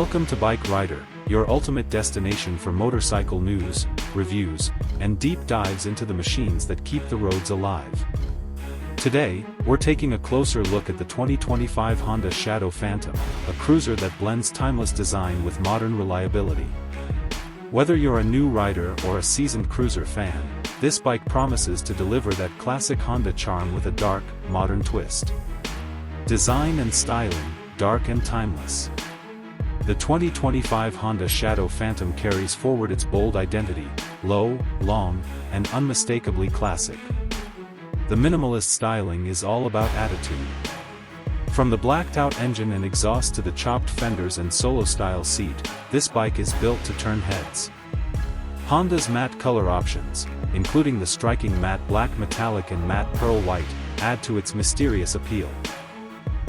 Welcome to Bike Rider, your ultimate destination for motorcycle news, reviews, and deep dives into the machines that keep the roads alive. Today, we're taking a closer look at the 2025 Honda Shadow Phantom, a cruiser that blends timeless design with modern reliability. Whether you're a new rider or a seasoned cruiser fan, this bike promises to deliver that classic Honda charm with a dark, modern twist. Design and styling, dark and timeless. The 2025 Honda Shadow Phantom carries forward its bold identity, low, long, and unmistakably classic. The minimalist styling is all about attitude. From the blacked-out engine and exhaust to the chopped fenders and solo-style seat, this bike is built to turn heads. Honda's matte color options, including the striking matte black metallic and matte pearl white, add to its mysterious appeal.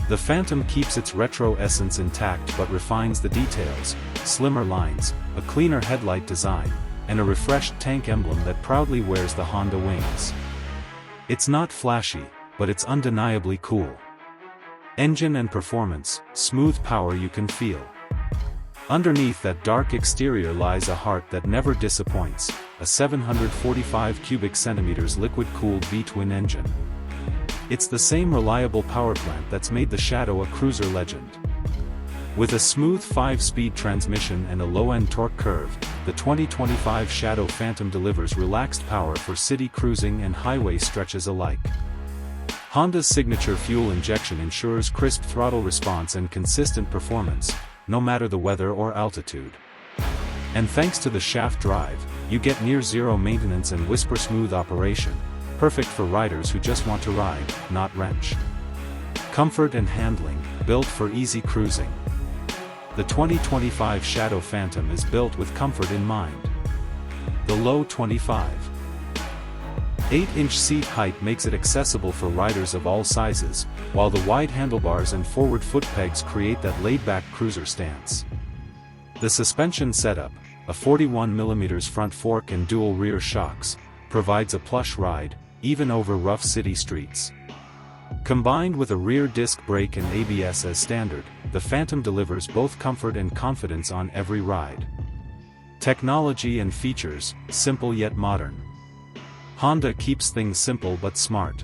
The Phantom keeps its retro essence intact but refines the details, slimmer lines, a cleaner headlight design, and a refreshed tank emblem that proudly wears the Honda wings. It's not flashy, but it's undeniably cool. Engine and performance, smooth power you can feel. Underneath that dark exterior lies a heart that never disappoints, a 745 cubic centimeters liquid-cooled V-twin engine. It's the same reliable power plant that's made the Shadow a cruiser legend. With a smooth 5-speed transmission and a low-end torque curve, the 2025 Shadow Phantom delivers relaxed power for city cruising and highway stretches alike. Honda's signature fuel injection ensures crisp throttle response and consistent performance, no matter the weather or altitude. And thanks to the shaft drive, you get near-zero maintenance and whisper-smooth operation, perfect for riders who just want to ride, not wrench. Comfort and handling, built for easy cruising. The 2025 Shadow Phantom is built with comfort in mind. The low 8-inch seat height makes it accessible for riders of all sizes, while the wide handlebars and forward foot pegs create that laid-back cruiser stance. The suspension setup, a 41mm front fork and dual rear shocks, provides a plush ride, even over rough city streets. Combined with a rear disc brake and ABS as standard, the Phantom delivers both comfort and confidence on every ride. Technology and features, simple yet modern. Honda keeps things simple but smart.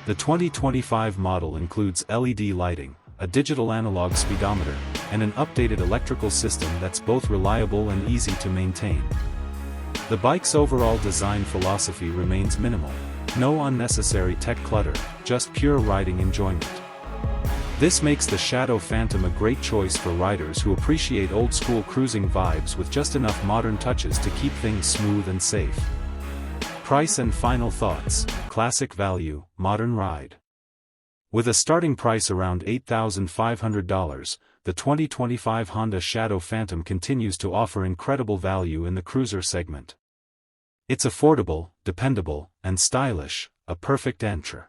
The 2025 model includes LED lighting, a digital analog speedometer, and an updated electrical system that's both reliable and easy to maintain. The bike's overall design philosophy remains minimal. No unnecessary tech clutter, just pure riding enjoyment. This makes the Shadow Phantom a great choice for riders who appreciate old-school cruising vibes with just enough modern touches to keep things smooth and safe. Price and final thoughts: classic value, modern ride. With a starting price around $8,500, the 2025 Honda Shadow Phantom continues to offer incredible value in the cruiser segment. It's affordable, dependable, and stylish, a perfect entry.